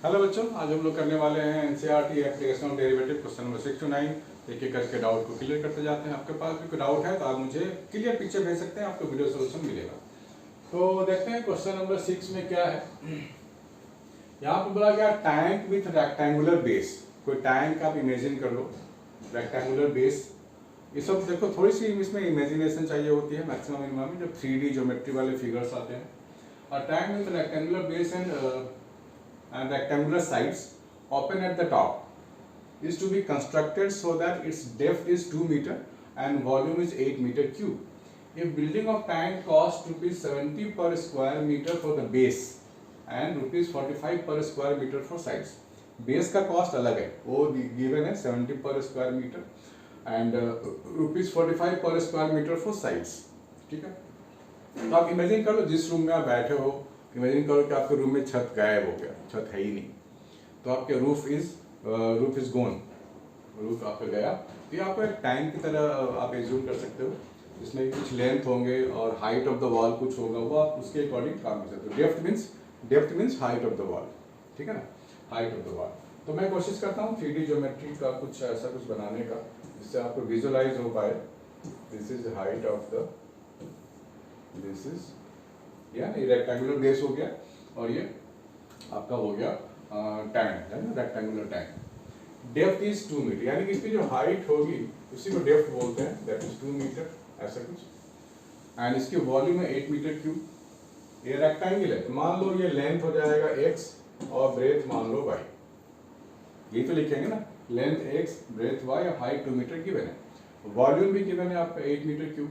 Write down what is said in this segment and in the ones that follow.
Hello बच्चों, आज हम लोग करने वाले हैं NCERT application of derivative question number 6 to 9। एक एक करके डाउट को क्लियर करते जाते हैं। आपके पास भी कोई डाउट है तो आप मुझे क्लियर पिक्चर भेज सकते हैं, आपको वीडियो सोल्यूशन मिलेगा। तो देखते हैं क्वेश्चन नंबर 6 में क्या है। यहाँ पर बोला गया टैंक विथ रेक्टेंगुलर बेस। कोई टैंक आप इमेजिन कर लो, रेक्टेंगुलर बेस। ये सब देखो, थोड़ी सी इसमें इमेजिनेशन चाहिए होती है मैक्सिमम मिनिमम में, जब 3D ज्योमेट्री वाले फिगर्स आते हैं। और tank with rectangular base and rectangular sides open at the top is to be constructed so that its depth is 2 meter and volume is 8 meter cube. If building of tank costs ₹70 per square meter for the base and ₹45 per square meter for sides. Base का cost अलग है, वो given है 70 पर square metre and ₹45 पर square metre for sides. ठीक है, तो आप इमेजिन कर लो जिस रूम में आप बैठे हो, इमेजिन करो कि आपके रूम में छत गायब हो गया, छत है ही नहीं, तो आपके रूफ इज गोन, रूफ आपका गया। तो ये आपको एक टैंक की तरह आप एज्यूम कर सकते हो, जिसमें कुछ लेंथ होंगे और हाइट ऑफ द वॉल कुछ होगा, वो आप उसके अकॉर्डिंग काम कर सकते हो। Depth means height of the wall, ठीक है ना, हाइट ऑफ द वॉल। तो मैं कोशिश करता हूँ 3D ज्योमेट्री का कुछ ऐसा कुछ बनाने का जिससे आपको विजुअलाइज हो पाए। This is height of the, this is या ये रेक्टेंगुलर बेस हो गया और ये आपका हो गया टैंक, है ना, rectangular tank. Depth is 2 metre, यानी कि इसकी जो हाइट होगी उसी को डेप्थ बोलते हैं, दैट इज 2 मीटर, ऐसा कुछ। एंड इसकी वॉल्यूम है 8 मीटर क्यूब। ये रेक्टेंगल है, तो मान लो ये लेंथ हो जाएगा x और ब्रेथ मान लो y। ये तो लिखेंगे ना, लेंथ x, ब्रेथ y और हाइट 2 मीटर गिवन है। वॉल्यूम भी गिवन है आपका 8 मीटर क्यूब,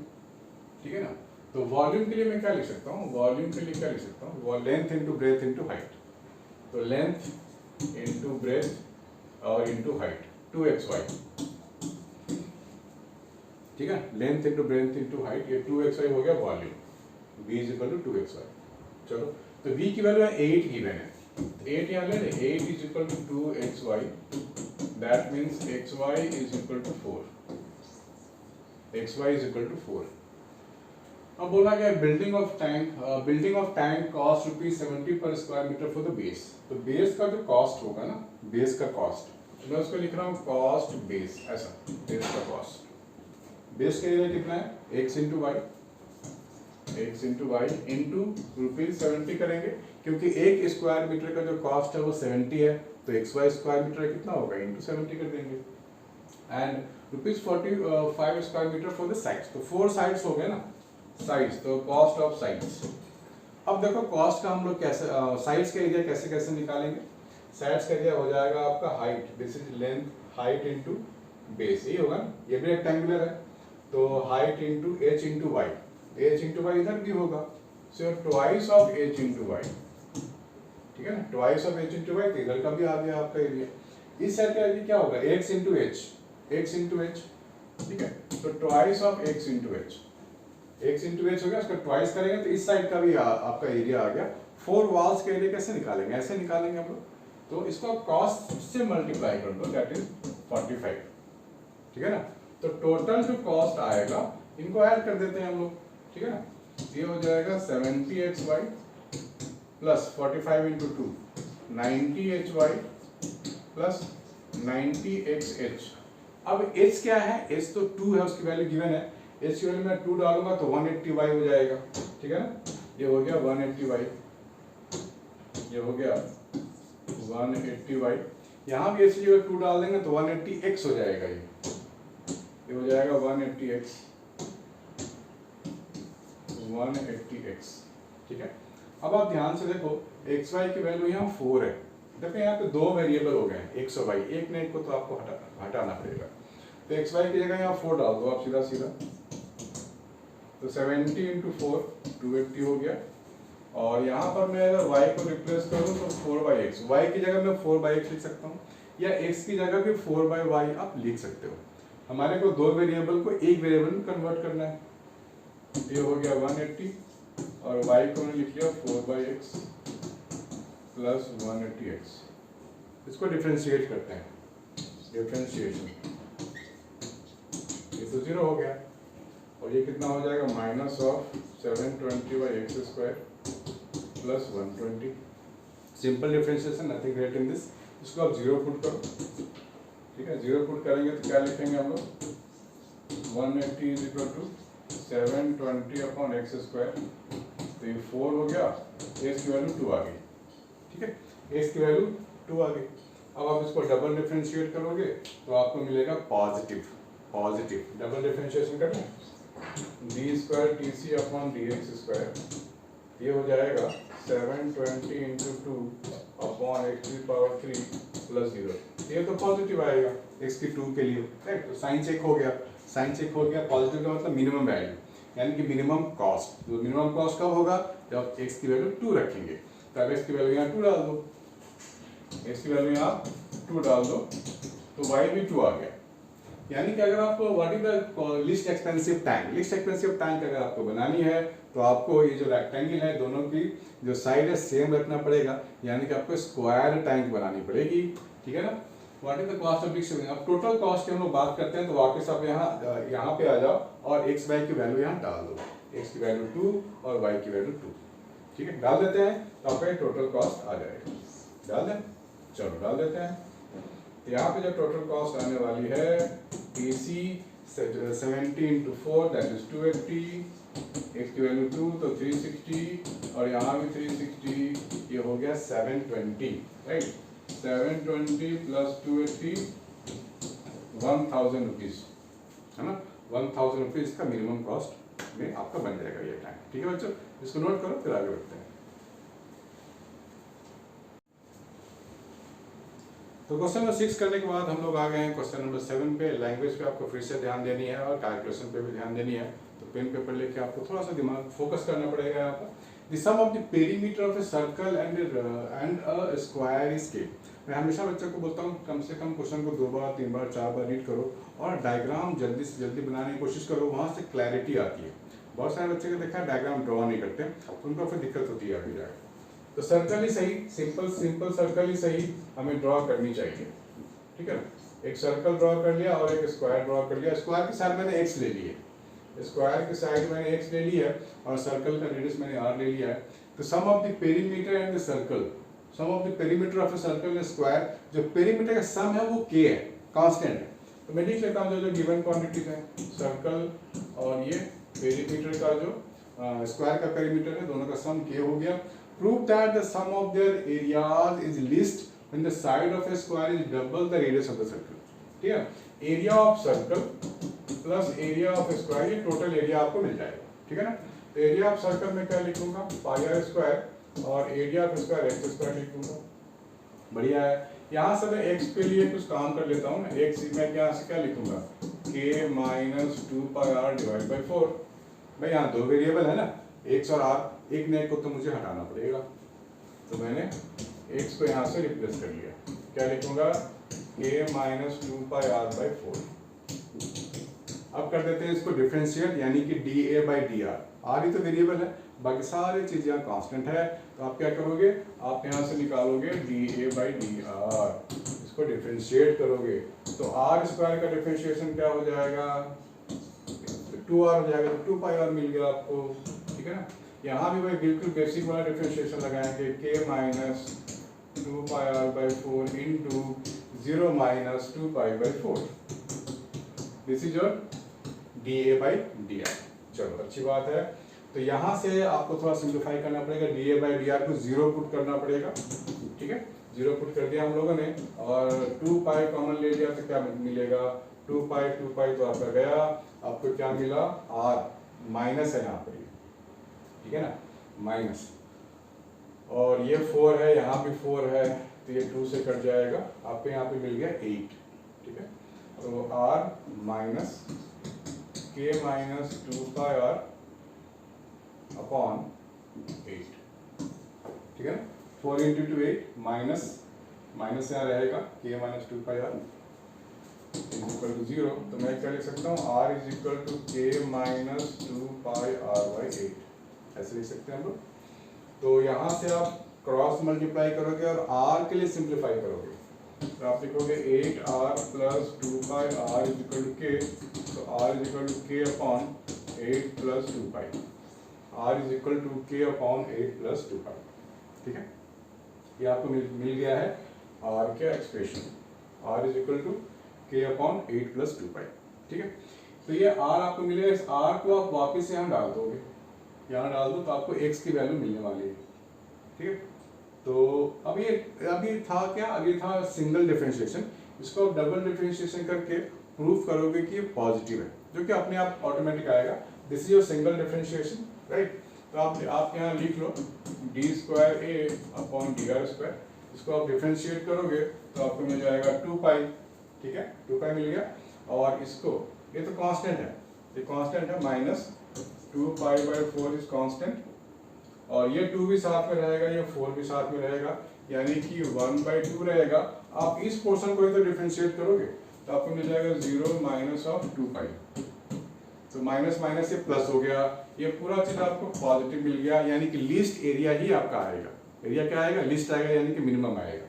ठीक है ना। तो वॉल्यूम के लिए मैं क्या लिख सकता हूँ, वॉल्यूम के लिए क्या लिख सकता हूँ, length into breadth into height. तो लेंथ इंटू ब्रेथ और इंटू हाइट 2xy, ठीक है, length into breadth into height, ये 2xy हो गया volume. v is equal to 2xy। चलो, तो v की वैल्यू है 8 गिवन है, 8 यहाँ ले लें, 8 is equal to 2xy, that means xy is equal to 4, xy is equal to 4। अब बोला गया बिल्डिंग ऑफ टैंक कॉस्ट ₹70 पर square metre for the base. तो बेस का जो कॉस्ट होगा ना, बेस का कॉस्ट, तो मैं उसको लिख रहा हूँ कॉस्ट बेस, ऐसा बेस का कॉस्ट। बेस का एरिया कितना है, x इंटू वाई इंटू ₹70 करेंगे, क्योंकि एक स्क्वायर मीटर का जो कॉस्ट है वो 70 है, तो xy स्क्वायर मीटर कितना होगा, इंटू 70 कर देंगे। And ₹45 square metre for the sides, तो 4 साइड्स हो गए ना साइड्स, तो कॉस्ट ऑफ साइड्स। अब देखो कॉस्ट का हम लोग कैसे साइड्स का एरिया कैसे कैसे निकालेंगे। साइड्स का एरिया हो जाएगा आपका height, this is length, height into base, यही होगा ना, ये भी रेक्टेंगुलर है, तो height into h into y, h into y इधर भी होगा, so twice of h into y, ठीक है ना, twice of h into y, तो इधर का भी आ गया आपका एरिया। इस साइड का एरिया क्या होगा, x इनटू h, ठीक है, तो twice of x into h, x into H हो गया, उसका ट्वाइस करेंगे तो इस साइड का भी आपका एरिया आ गया। 4 वॉल्स का एरिया कैसे निकालेंगे, ऐसे निकालेंगे हम लोग, तो इसको कॉस्ट से मल्टीप्लाई कर दो, दैट इज 45, ठीक है ना। तो टोटल जो कॉस्ट आएगा इनको ऐड कर देते हैं हम लोग, ठीक है ना। ये हो जाएगा 70xy plus 45 into 2 90hy plus 90xh। अब h क्या है, h तो 2 है, उसकी वैल्यू गिवन है, h की वैल्यू मैं 2 डालूंगा तो 180y हो जाएगा, ठीक है ना। ये हो गया 180y, ये हो गया 180y। यहाँ भी h की जगह 2 डाल देंगे तो 180x हो जाएगा, ये हो जाएगा 180x, ठीक है। अब आप ध्यान से देखो xy की वैल्यू यहाँ 4 है, देखो यहाँ पे 2 वेरिएबल हो गए हैं, x और y, एक ने एक को तो आपको हटाना पड़ेगा, तो xy की जगह यहाँ 4 डाल दो आप सीधा, तो 70 इंटू 4 280 हो गया। और यहाँ पर मैं अगर y को रिप्लेस करूँ तो 4/x, y की जगह मैं 4/x लिख सकता हूँ, या x की जगह भी 4/y आप लिख सकते हो। हमारे को 2 वेरिएबल को एक वेरिएबल में कन्वर्ट करना है, ये हो गया 180 और y को मैंने लिख लिया 4/x प्लस 180x। इसको डिफरेंशिएट करते हैं, डिफरेंशिएशन, ये तो 0 हो गया, और ये कितना हो जाएगा, minus of 720/x² plus 120। Simple differentiation, nothing great in this. इसको आप 0 पुट करो, ठीक है। 0 पुट करेंगे तो क्या लिखेंगे हम लोग, 180 is equal to 720 upon x square. तो ये 4 हो गया, एक्स की वैल्यू 2 आ गई, ठीक है, एक्स की वैल्यू 2 आ गई। अब आप इसको डबल डिफरेंशिएट करोगे तो आपको मिलेगा पॉजिटिव, पॉजिटिव डबल डिफरेंशिएशन करें, d square t c upon d x square, ये हो जाएगा 720 इंटू 2 अपॉन एक्स की पावर 3 प्लस 0। ये तो पॉजिटिव आएगा एक्स की 2 के लिए, राइट। तो साइन चेक हो गया, साइन चेक हो गया। पॉजिटिव का मतलब मिनिमम वैल्यू, यानी कि मिनिमम कॉस्ट। तो मिनिमम कॉस्ट कब होगा, जब एक्स की वैल्यू 2 रखेंगे। तो अब एक्स की वैल्यू यहाँ 2 डाल दो, एक्स की वैल्यू यहाँ 2 डाल दो, तो वाई भी 2 आ गया। यानी कि अगर आपको what is the least expensive tank, least expensive tank अगर आपको बनानी है तो आपको ये जो रेक्टेंगल है दोनों की जो साइड है सेम रखना पड़ेगा, यानी कि आपको स्क्वायर टैंक बनानी पड़ेगी, ठीक है ना। What is the cost of least. अब टोटल कॉस्ट की हम लोग बात करते हैं तो वापस आप यहाँ पे आ जाओ और एक्स वाई की वैल्यू यहाँ डाल दो, एक्स की वैल्यू 2 और वाई की वैल्यू 2, ठीक है, डाल देते हैं तो आपका टोटल कॉस्ट आ जाएगा। डाल दें, चलो डाल देते हैं। तो यहाँ पे जो टोटल कॉस्ट आने वाली है AC 70 into 4 that is 280, x की वैल्यू 2 तो 360 और यहाँ भी 360, ये हो गया 720, राइट। 720 प्लस 280 1000 रुपीज, है ना। 1000 रुपीज का मिनिमम कॉस्ट में आपका बन जाएगा ये टैंक, ठीक है बच्चों। इसको नोट करो, फिर आगे बढ़ते हैं। तो क्वेश्चन नंबर 6 करने के बाद हम लोग आ गए हैं क्वेश्चन नंबर 7 पे। लैंग्वेज पे आपको फिर से ध्यान देनी है और कैलकुलेशन पे भी ध्यान देनी है। तो पेन पेपर लेके आपको थोड़ा सा दिमाग फोकस करना पड़ेगा यहाँ पर। The sum of the perimeter of a circle and a square is k. मैं हमेशा बच्चों को बोलता हूँ कम से कम क्वेश्चन को 2 बार 3 बार 4 बार रीड करो और डायग्राम जल्दी से जल्दी बनाने की कोशिश करो, वहाँ से क्लैरिटी आती है। बहुत सारे बच्चे को देखा है डायग्राम ड्रॉ नहीं करते, उनको फिर दिक्कत होती है आगे जाकर। तो सर्कल ही सही, सिंपल सर्कल ही सही हमें ड्रॉ करनी चाहिए, ठीक है। एक सर्कल ड्रॉ कर लिया और एक स्क्वायर ड्रॉ कर लिया। स्क्वायर की साइड मैंने एक्स ले ली है, स्क्वायर की साइड मैंने एक्स ले ली है और सर्कल का रेडियस मैंने आर ले लिया है। तो sum of the perimeter and the circle, sum of the perimeter of a circle and square, जो पेरीमीटर का सम है वो के है, कांस्टेंट है। तो मैं लिख लेता हूँ जो गिवन क्वांटिटीज है, सर्कल और ये पेरीमीटर का जो स्क्वायर का पेरीमीटर है, दोनों का सम के हो गया। Prove that the sum of their areas is least when the side of a square is double the radius of the circle, ठीक है। Area of circle plus area of square, ये टोटल एरिया आपको मिल जाएगा, ठीक है ना। तो एरिया ऑफ सर्कल में क्या लिखूंगा, पाई आर स्क्वायर, और area of square x square लिखूंगा। बढ़िया है। यहाँ से मैं एक्स के लिए कुछ काम कर लेता हूँ ना। एक्स मैं यहाँ से क्या लिखूंगा, k minus 2 pi r divide by 4। भाई यहाँ 2 वेरिएबल है ना, एक्स और आर, एक ने को तो मुझे हटाना पड़ेगा, तो मैंने एक्स को यहाँ से रिप्लेस कर लिया। क्या लिखूंगा, k minus 2 pi r by 4। अब कर देते हैं इसको डिफरेंशिएट, यानी कि d a by d r. R ही तो वेरिएबल है, बाकी सारी चीज यहाँ कांस्टेंट है। तो आप क्या करोगे, आप यहाँ से निकालोगे D a by d are, इसको डिफरेंशिएट करोगे तो आर स्क्वायर का डिफरेंशिएशन क्या हो जाएगा, 2r हो जाएगा। तो 2 पाई आर मिल गया आपको, ठीक है ना। यहाँ भी भाई बिल्कुल बेसिक वाला डिफरेंशिएशन लगाएंगे, k minus 2 pi r by 4 into 0 minus 2 pi by 4। This is your d a by d r. चलो अच्छी बात है। तो यहाँ से आपको थोड़ा सिंप्लीफाई करना पड़ेगा, D a by d are को 0 पुट करना पड़ेगा, ठीक है। 0 पुट कर दिया हम लोगों ने और 2 पाई कॉमन ले लिया तो क्या मिलेगा, 2 पाई तो आपका गया। आपको क्या मिला, आर माइनस है यहाँ पर, ठीक है ना, माइनस। और ये 4 है, यहाँ भी 4 है, तो ये 2 से कट जाएगा। आपको यहाँ पे मिल गया 8, ठीक है। तो आर माइनस के माइनस 2 पाई आर अपॉन 8, ठीक है ना। 4 इंटू 2 8 माइनस यहाँ रहेगा, k minus 2 pi r equal to 0। तो मैं क्या लिख सकता हूँ, r is equal to k minus 2 pi r by 8, ऐसे लिख सकते हैं हम लोग। तो यहाँ से आप क्रॉस मल्टीप्लाई करोगे और r के लिए सिंप्लीफाई करोगे, तो आप लिखोगे 8r plus 2 pi r is equal to k. तो r is equal to k upon 8 plus 2 pi, r is equal to k upon 8 plus 2 pi, ठीक है। ये आपको मिल गया है आर क्या expression, r is equal to k upon 8 plus 2 pi. ठीक है, तो ये आर आपको मिलेगा, इस आर को आप वापस यहाँ डाल दोगे, यहाँ डाल दो तो आपको एक्स की वैल्यू मिलने वाली है। ठीक है, तो अभी था क्या, अभी था सिंगल डिफरेंशिएशन, इसको आप डबल डिफरेंशिएशन करके प्रूफ करोगे कि ये पॉजिटिव है, जो कि अपने आप ऑटोमेटिक आएगा। This is your single differentiation, right. तो आप यहाँ लिख लो डी स्क्वायर ए अपॉन डी आर स्क्वायर, इसको आप डिफरेंशिएट करोगे तो आपको मिल जाएगा 2 पाई। ठीक है, 2 पाई मिल गया, और इसको ये तो कांस्टेंट है, ये कांस्टेंट है, minus 2 pi by 4 is constant, और ये 2 भी साथ में रहेगा, ये 4 भी साथ में रहेगा, यानी कि 1/2 रहेगा। आप इस पोर्शन को तो डिफरेंशिएट करोगे तो आपको मिल जाएगा 0 माइनस ऑफ 2 पाई, तो माइनस माइनस ये प्लस हो गया, ये पूरा चीज आपको पॉजिटिव मिल गया, यानी कि लीस्ट एरिया ही आपका आएगा। एरिया क्या आएगा, लिस्ट आएगा, यानी कि मिनिमम आएगा।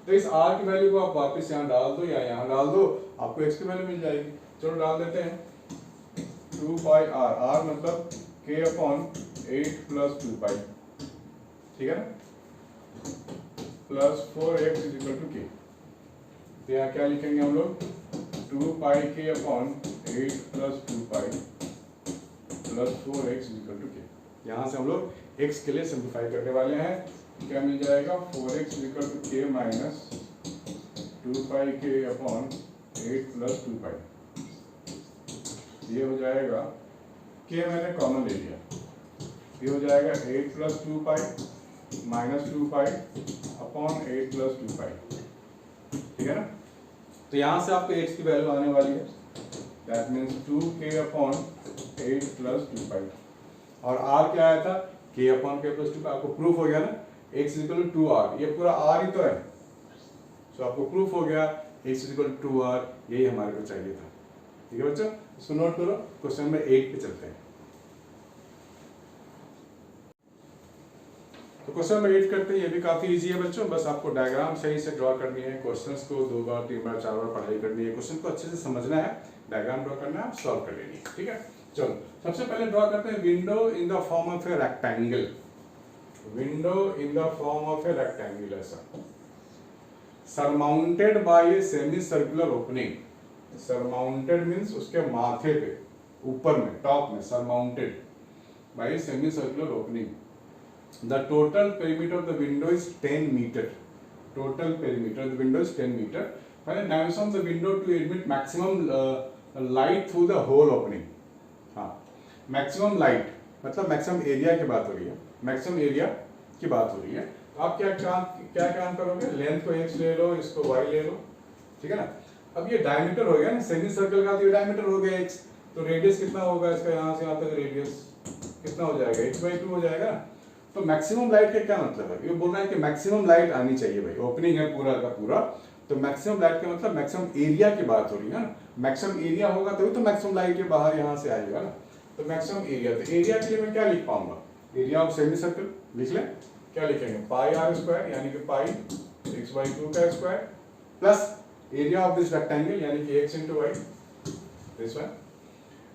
तो इस आर की वैल्यू को आप वापस यहाँ डाल दो या यहाँ डाल दो, आपको एक्स की वैल्यू मिल जाएगी। चलो डाल देते हैं 2 पाई आर, आर मतलब के अपॉन 8 प्लस 2 पाई, ठीक है ना, plus 4x is equal to k. तो यहाँ क्या लिखेंगे हम लोग, 2 pi k upon 8 plus 2 pi plus 4x is equal to k. यहाँ से हम लोग x के लिए सिंप्लीफाई करने वाले हैं, क्या मिल जाएगा, 4x is equal to k minus 2 pi k upon 8 plus 2 पाई। ये हो जाएगा, के मैंने कॉमन ले लिया, ये हो जाएगा 8 plus 2 pi minus 2 pi upon 8 plus 2 pi. ठीक है ना, तो यहाँ से आपको x की वैल्यू आने वाली है, that means 2k upon 8 plus 2 पाई, और r क्या आया था, k अपॉन k प्लस 2 पाई। आपको प्रूफ हो गया ना, x is equal to 2r, ये पूरा r ही तो है, सो आपको प्रूफ हो गया x is equal to 2r, यही हमारे को चाहिए था। ठीक है बच्चों, इसको नोट करो। क्वेश्चन नंबर 8 पे चलते हैं। तो क्वेश्चन नंबर 8 करते हैं, ये भी काफी इजी है बच्चों, बस आपको डायग्राम सही से ड्रॉ करनी है, क्वेश्चंस को 2 बार 3 बार 4 बार पढ़ाई करनी है, क्वेश्चन को अच्छे से समझना है, डायग्राम ड्रॉ करना है, सॉल्व कर लेनी है। ठीक है, चलो सबसे पहले ड्रॉ करते हैं window in the form of a rectangle, window in the form of a rectangle, ऐसा surmounted by a semi circular opening. Surmounted means उसके माथे पे, ऊपर में, टॉप में, surmounted by a semi circular opening. The total perimeter of the window is 10 meter. Total perimeter of the window is 10 meter. Find the dimension of the window to admit maximum light through the whole opening. हाँ, maximum light मतलब maximum area की बात हो रही है, maximum area की बात हो रही है। आप क्या काम करोगे, लेंथ को x ले लो, इसको y ले लो, ठीक है ना। अब ये डायमीटर हो गया ना, सेमी सर्कल का, तो ये डायमीटर हो गया x, तो रेडियस कितना होगा इसका, यहाँ से यहाँ तक रेडियस कितना हो जाएगा, h/2 हो जाएगा। तो मैक्सिमम लाइट का क्या मतलब है, ये बोल रहा है कि मैक्सिमम लाइट आनी चाहिए भाई, ओपनिंग है पूरा का पूरा, तो मैक्सिमम लाइट का मतलब मैक्सिमम एरिया की बात हो रही है ना, मैक्सिमम एरिया होगा तभी तो मैक्सिमम लाइट के बाहर यहाँ से आएगा ना। तो मैक्सिमम एरिया, तो एरिया के लिए मैं क्या लिख पाऊंगा, एरिया ऑफ सेमी सर्कल लिख लें, क्या लिखेंगे, पाई आर स्क्वायर यानी कि पाई x/2 का square plus area of this rectangle यानी कि x into y, this one.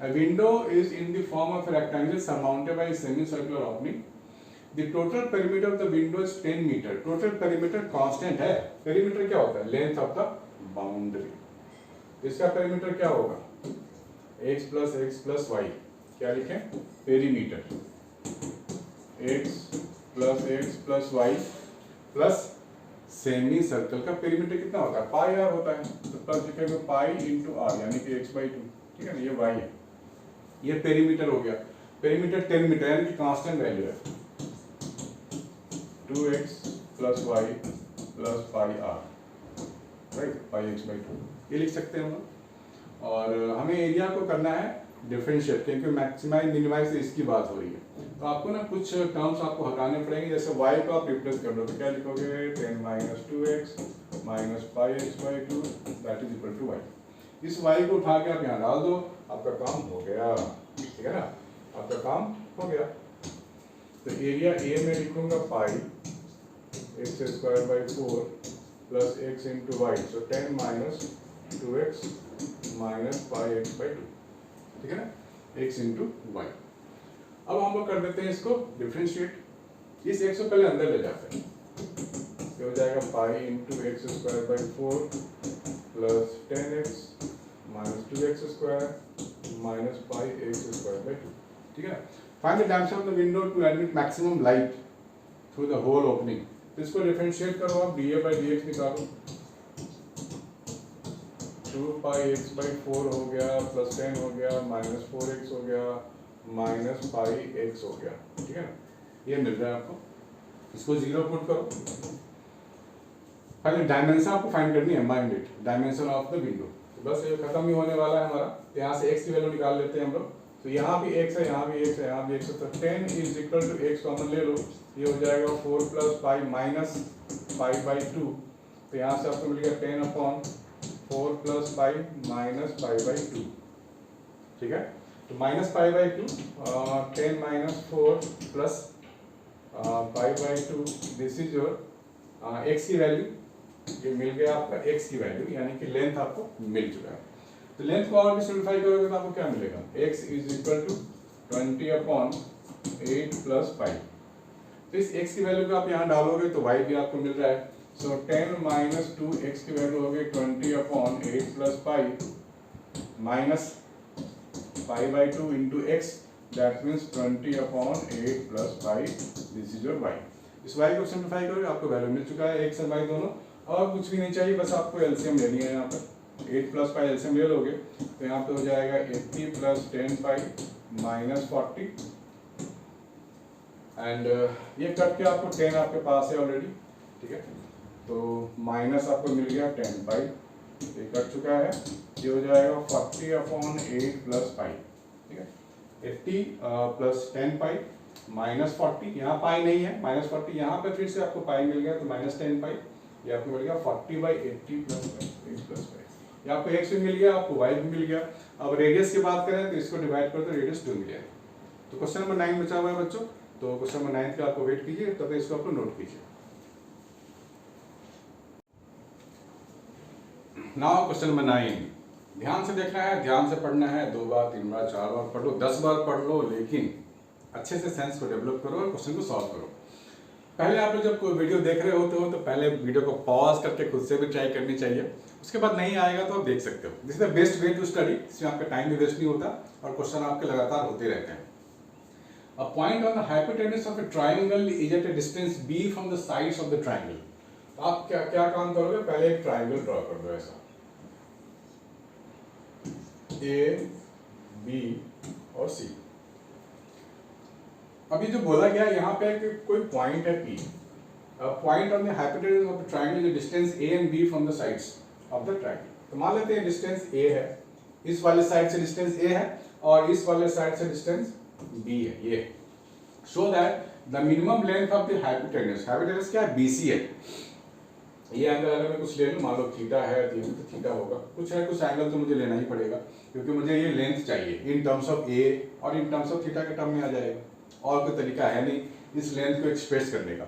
A window is in the form of a rectangle surmounted by a semicircular opening. The total perimeter of the window is 10 meter. Total perimeter constant है। Perimeter क्या होता है? Length of the boundary. इसका perimeter क्या होगा? x plus y. क्या लिखें? Perimeter. x plus y plus semi circle का पेरीमीटर कितना होता है, पाई आर होता है, तो प्लस लिखेंगे पाई इंटू आर यानी कि x/2, ठीक है ना, ये y है, ये पेरीमीटर हो गया। पेरीमीटर 10 मीटर यानी कि कांस्टेंट वैल्यू है, 2x plus y plus pi r, right, pi x/2 ये लिख सकते हैं हम लोग। और हमें एरिया को करना है डिफरेंशिएट, क्योंकि मैक्सिमाइज मिनिमाइज से इसकी बात हो रही है, तो आपको ना कुछ टर्म्स आपको हटाने पड़ेंगे। जैसे y को आप रिप्लेस कर दो तो क्या लिखोगे, 10 - 2x minus pi x/2 that is equal to y। इस y को उठा के आप यहाँ डाल दो, आपका काम हो गया, ठीक है ना, आपका काम हो गया। तो एरिया A में लिखूंगा पाई x²/4 plus x into y, so 10 - 2x minus pi x/2, ठीक है ना, x into y। अब हम लोग कर देते हैं इसको डिफरेंशिएट, इस x को पहले अंदर ले जाते हैं, जाएगा pi into x square by 4 plus 10x minus 2x square minus pi x square by 2। ठीक है। Find the dimension of the window to admit maximum light through the whole opening. तो इसको डिफरेंशिएट करो आप, d a by d x निकालो, 2 पाई x by 4 हो गया plus 10 हो गया माइनस 4x हो गया माइनस पाई एक्स हो गया। ठीक है ना, ये मिल रहा है आपको। इसको 0 पुट करो। पहले डायमेंशन आपको फाइंड करनी है, mind it, dimension of the window. तो बस ये खत्म ही होने वाला है हमारा। यहाँ से x की वैल्यू निकाल लेते हैं हम लोग। तो यहाँ भी x है, यहाँ भी x है, यहाँ भी x है, तो 10 is equal to x common ले लो, ये हो जाएगा 4 plus pi minus pi by 2। तो यहाँ से आपको मिल गया 10 upon 4 plus pi minus pi by 2। ठीक है, तो minus pi by 2, 10 minus 4 plus pi by 2, this is your x की वैल्यू। ये मिल गया आपका x की वैल्यू, यानी कि लेंथ आपको मिल चुका है। तो लेंथ को और भी सिंप्लीफाई करोगे तो आपको क्या मिलेगा, x is equal to 20 upon 8 plus pi. तो इस x की वैल्यू को आप यहाँ डालोगे तो y भी आपको मिल रहा है। सो 10 माइनस 2x की वैल्यू हो गई 20 upon 8 plus pi minus pi by 2 into x, that means 20 upon 8 plus pi, this is your y। इस y को सिंप्लीफाई करोगे आपको वैल्यू मिल चुका है, x और y दोनों, और कुछ भी नहीं चाहिए, बस आपको एलसीएम लेनी है। यहाँ पर 8 प्लस पाई एलसीएम ले लोगे तो यहाँ पे हो जाएगा 80 प्लस 10 पाई माइनस 40, एंड ये कट के आपको 10 आपके पास है ऑलरेडी। ठीक है, तो माइनस आपको मिल गया 10 पाई, ये कट चुका है, ये हो जाएगा 40 अपॉन 8 प्लस पाई। ठीक है, 80 प्लस 10 पाई माइनस 40, यहाँ पाई नहीं है, माइनस 40, यहाँ पे फिर से आपको पाई मिल गया तो माइनस 10 पाई, ये आपको मिल गया 40 बाई 80 प्लस 8 प्लस पाई। ये आपको x भी मिल गया, आपको y भी मिल गया। अब रेडियस की बात करें तो इसको डिवाइड करो तो रेडियस 2 मिल जाएगा। तो क्वेश्चन नंबर 9 बचा हुआ है बच्चों, तो क्वेश्चन नंबर 9 का आपको वेट कीजिए, तब इसको आपको नोट कीजिए। नाउ क्वेश्चन नंबर 9, ध्यान से देखना है, ध्यान से पढ़ना है, 2 बार 3 बार 4 बार पढ़ लो, 10 बार पढ़ लो, लेकिन अच्छे से सेंस को डेवलप करो और क्वेश्चन को सॉल्व करो। पहले आप लोग जब कोई वीडियो देख रहे होते हो तो पहले वीडियो को पॉज करके खुद से भी ट्राई करनी चाहिए, उसके बाद नहीं आएगा तो आप देख सकते हो। This is the best way to study, इसमें आपका टाइम भी वेस्ट नहीं होता और क्वेश्चन आपके लगातार होते रहते हैं। A point on the hypotenuse of a triangle is at a distance b from the sides of the triangle. आप क्या क्या काम करोगे, पहले एक ट्रायंगल ड्रॉ कर दो ऐसा, a b और c। अभी जो बोला गया यहाँ पे कि कोई पॉइंट है P, point on the hypotenuse of the triangle is distance a and b from the sides of the triangle. तो मान लेते हैं डिस्टेंस a है, इस वाले साइड से डिस्टेंस a है और इस वाले साइड से डिस्टेंस b है, ये। So that the minimum length of the hypotenuse, hypotenuse क्या है, BC है। ये एंगल अगर मैं कुछ ले लूँ, मान लो थीटा है तो ये भी तो थीटा होगा, कुछ है कुछ एंगल तो मुझे लेना ही पड़ेगा, क्योंकि मुझे ये लेंथ चाहिए इन टर्म्स ऑफ a और इन टर्म्स ऑफ थीटा के टर्म में आ जाएगा, और कोई तरीका है नहीं इस लेंथ को एक्सप्रेस करने का।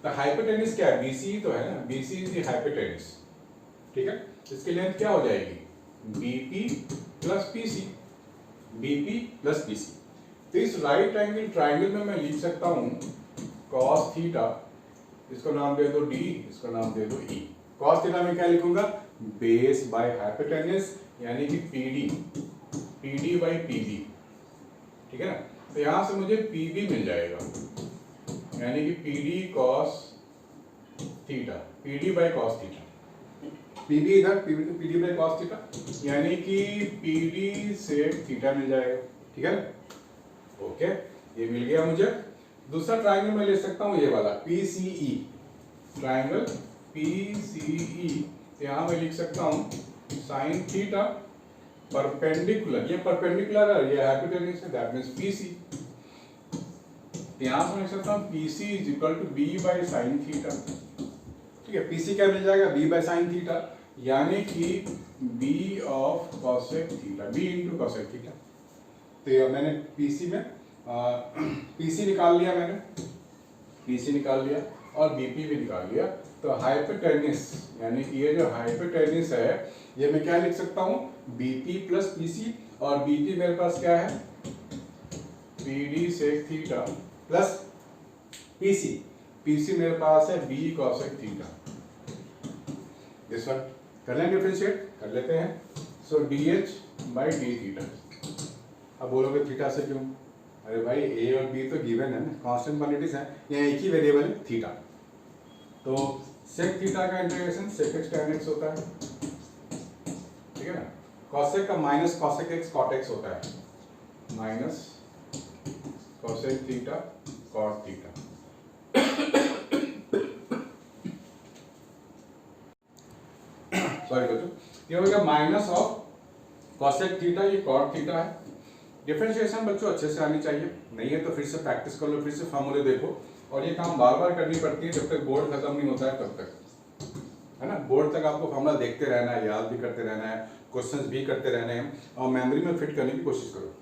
तो हाइपोटेन्यूज क्या है, BC तो है ना, BC इज द हाइपोटेन्यूज। ठीक है, इसकी लेंथ क्या हो जाएगी, BP plus PC, BP plus PC। तो इस राइट एंगल ट्रायंगल में मैं लिख सकता हूँ cos थीटा, इसको नाम दे दो D, इसको नाम दे दो E। cos थीटा में क्या लिखूंगा, बेस बाय हाइपोटेन्यूज, यानी कि PD बाई PB। ठीक है ना, तो यहां से मुझे PB मिल जाएगा, यानी कि PD cos theta, PD by cos theta, PB इधर, PD बाई cos थीटा, यानी कि PD सेक थीटा मिल जाएगा। ठीक है ना, ओके, ये मिल गया मुझे। दूसरा ट्रायंगल मैं ले सकता हूँ ये वाला PCE, ट्रायंगल PCE, यहाँ मैं लिख सकता हूँ साइन थीटा परपेंडिकुलर, ये परपेंडिकुलर है, ये हाइपोटेन्यूज है, दैट मींस PC। यहाँ से लिख सकता हूँ PC is equal to B by sine theta. ठीक है, PC क्या मिल जाएगा, B बाई साइन थीटा, यानी कि B of cosec theta, B into cosec theta. तो मैंने PC में PC निकाल लिया, मैंने PC निकाल लिया और BP भी निकाल लिया। तो हाइपोटेन्यूज, यानी कि ये जो हाइपोटेन्यूज है, ये मैं क्या लिख सकता हूँ, BP प्लस PC, और BP मेरे पास क्या है, PD sec theta plus PC, PC मेरे पास है B cosec theta. This one कर लें डिफरेंशिएट, कर लेते हैं। So dh/d theta. अब बोलोगे थीटा से क्यों? अरे भाई ए और बी तो गिवन है ना, कांस्टेंट क्वांटिटीज हैं, यहाँ एक ही वेरिएबल है थीटा। तो सेक थीटा का integration sec x tan x होता है, ठीक है ना। कॉसेक का minus cosec x cot x होता है, minus cosec theta cot theta. Sorry बच्चों, ये हो गया माइनस ऑफ कॉसेक थीटा, ये कॉट थीटा है। डिफरेंशिएशन बच्चों अच्छे से आनी चाहिए, नहीं है तो फिर से प्रैक्टिस कर लो, फिर से फार्मूले देखो, और ये काम बार बार करनी पड़ती है जब तक बोर्ड खत्म नहीं होता है तब तक, है ना। बोर्ड तक आपको फार्मूला देखते रहना है, याद भी करते रहना है, क्वेश्चंस भी करते रहने हैं, और मेमोरी में फिट करने की कोशिश करो।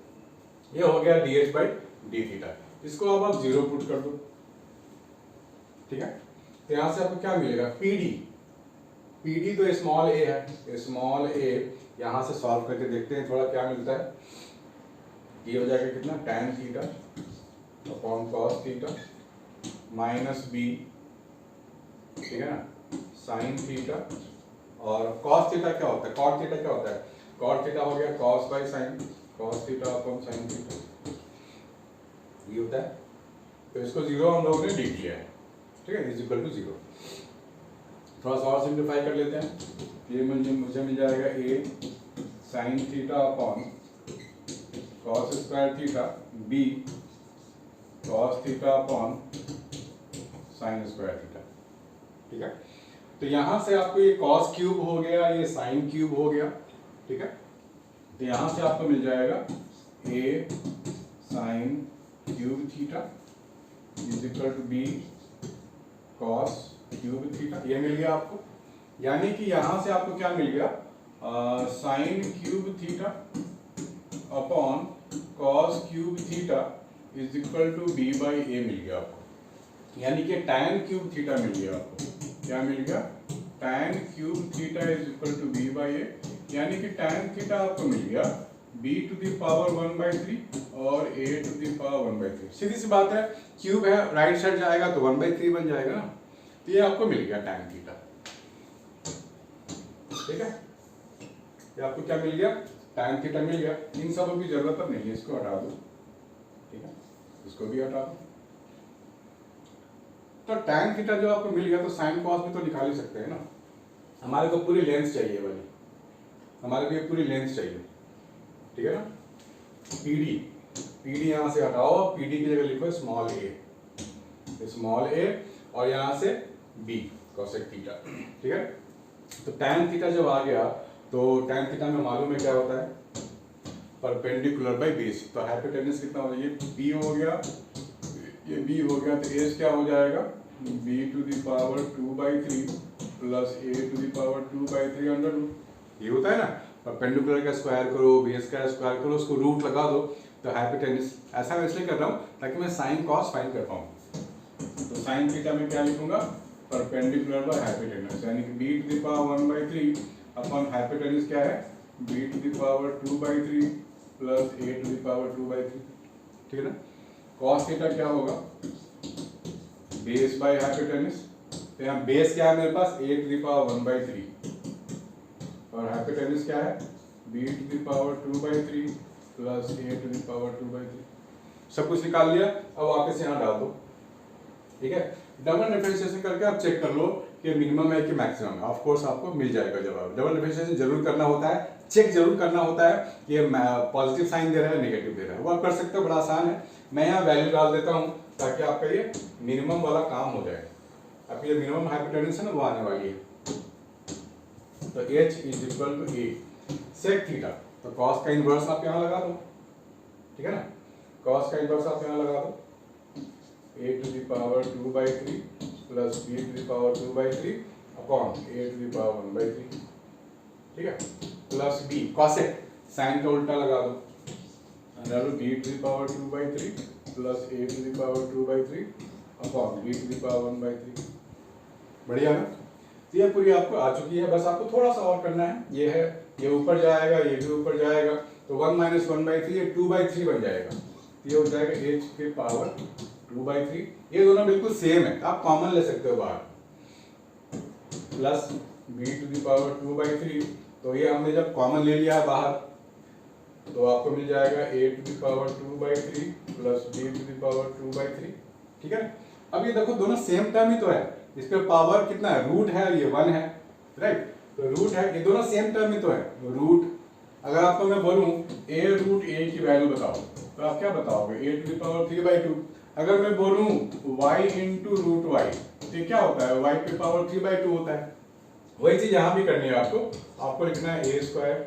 ये हो गया dh/d थीटा। इसको अब आप 0 पुट कर दो, ठीक है। तो यहाँ से आपको क्या मिलेगा, PD तो स्मॉल a है, स्मॉल a यहाँ से सॉल्व करके देखते हैं थोड़ा क्या मिलता है। ये हो जाएगा कितना, tan theta upon cos theta minus b, ठीक है ना, sin थीटा, और cos थीटा क्या होता है, cot थीटा क्या होता है, cot थीटा हो गया cos by sin, cos theta upon sin theta, ये होता है। तो इसको 0 हम लोगों ने लिख लिया है, ठीक है, इज इक्वल टू 0। थोड़ा सा और सिंप्लीफाई कर लेते हैं। ये मुझे मिल जाएगा a sin theta upon cos square theta, b cos theta upon sin square theta, ठीक है। तो यहाँ से आपको ये cos क्यूब हो गया, ये sin क्यूब हो गया, ठीक है। तो यहाँ से आपको मिल जाएगा a sin cube theta is equal to b cos cube theta, ये मिल गया आपको। यानी कि यहाँ से आपको क्या मिल गया, sin cube theta upon cos cube theta is equal to b by a मिल गया आपको। यानी कि tan क्यूब थीटा मिल गया आपको, क्या मिल गया, tan cube theta is equal to b by a, यानी कि tan थीटा आपको मिल गया b टू द पावर 1/3 और a टू द पावर 1/3। सीधी सी बात है, क्यूब है राइट साइड जाएगा तो 1/3 बन जाएगा ना। तो ये आपको मिल गया tan थीटा, ठीक है। ये आपको क्या मिल गया, tan थीटा मिल गया। इन सबों की जरूरत अब नहीं है, इसको हटा दो, ठीक है, इसको भी हटा दो। तो tan थीटा जो आपको मिल गया, तो sin cos भी तो निकाल ही सकते हैं ना। हमारे को पूरी लेंथ चाहिए वाली, हमारे को ये पूरी लेंथ चाहिए, ठीक है ना। PD यहाँ से हटाओ, PD की जगह लिखो स्मॉल a, और यहाँ से b cosec थीटा, ठीक है। तो tan थीटा जब आ गया, तो tan थीटा में मालूम है क्या होता है, परपेंडिकुलर बाई बेस। तो हाइपोटेन्यूज कितना हो गया, ये b हो गया, ये b हो गया, तो a क्या हो जाएगा, b to the power 2/3 plus a to the power 2/3 under root. ये होता है ना, परपेंडिकुलर का स्क्वायर करो, बेस का स्क्वायर करो, उसको रूट लगा दो। तो हाइपोटेन्यूज ऐसा मैं इसलिए कर रहा हूँ ताकि मैं साइन कॉस फाइंड कर पाऊँ। तो साइन थीटा में क्या लिखूंगा, परपेंडिकुलर बाय हाइपोटेन्यूज, यानी कि b to the power 1/3 upon hypotenuse क्या है, b to the power 2/3 plus a to the power 2/3, ठीक है ना। कॉस थीटा क्या होगा, बेस बाय हाइपोटेन्यूज। तो यहाँ बेस क्या है मेरे पास, a टू द पावर 1/3 और हाइपोटेन्यूज क्या है, b to the power 2/3 plus a to the power 2/3। सब कुछ निकाल लिया, अब वापस यहाँ डाल दो, ठीक है। डबल डिफरेंशिएशन करके आप चेक कर लो कि मिनिमम है कि मैक्सिमम है। ऑफ कोर्स आपको मिल जाएगा जवाब। डबल डिफरेंशिएशन जरूर करना होता है, चेक जरूर करना होता है कि ये पॉजिटिव साइन दे रहा है नेगेटिव दे रहा है, वो आप कर सकते हो, बड़ा आसान है। मैं यहाँ वैल्यू डाल देता हूँ ताकि आपका ये मिनिमम वाला काम हो जाए। आपकी ये मिनिमम हाइपोटेन्यूज है ना, वो आने वाली है। तो h is equal to a sec theta, तो cos का इनवर्स आप यहाँ लगा दो, ठीक है ना। cos का इनवर्स आप यहाँ लगा दो, a to the power 2/3 plus b to the power 2/3 upon a to the power 1/3, ठीक है, प्लस b cosec साइन का उल्टा लगा दो, b to the power 2/3 plus a to the power 2/3 upon b to the power 1/3। बढ़िया ना। तो ये पूरी आपको आ चुकी है, बस आपको थोड़ा सा और करना है। ये है, ये ऊपर जाएगा, ये भी ऊपर जाएगा, तो 1 - 1/3 ये 2/3 बन जाएगा। तो ये हो जाएगा h के पावर 2/3। ये दोनों बिल्कुल सेम है, आप कॉमन ले सकते हो बाहर। Plus b to the power 2/3। तो ये हमने जब कॉमन ले लिया है बाहर तो आपको मिल जाएगा a to the power 2/3 plus b to the power 2/3। ठीक है, अब ये देखो दोनों सेम टर्म ही तो है, इस पे पावर कितना है, रूट है, ये 1 है, राइट। तो रूट है, ये दोनों सेम टर्म ही तो है। रूट अगर आपको मैं बोलूं a रूट a की वैल्यू बताओ तो आप क्या बताओगे, a टू द पावर 3/2। अगर मैं बोलूं y इंटू रूट वाई तो क्या होता है, y पे पावर 3/2 होता है। वही चीज यहाँ भी करनी है आपको लिखना है a स्क्वायर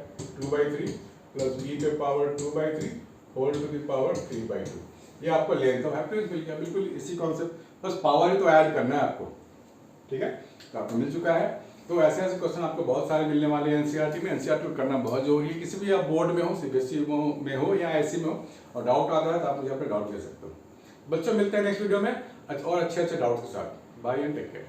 2/3 प्लस b पे power 2/3 whole to the power 3/2। ये आपको लेंथ ऑफ हैप्पीनेस मिल गया, बिल्कुल इसी कॉन्सेप्ट, बस पावर ही तो ऐड करना है आपको। ठीक है, तो आपको मिल चुका है। तो ऐसे ऐसे क्वेश्चन आपको बहुत सारे मिलने वाले हैं एनसीईआरटी में। एनसीईआरटी को करना बहुत जरूरी है, किसी भी आप बोर्ड में हो, सीबीएसई में हो या आईसी में हो, और डाउट आता है तो आप मुझे अपने डाउट ले सकते हो। बच्चों मिलते हैं नेक्स्ट वीडियो में और अच्छे डाउट के साथ। Bye and take care.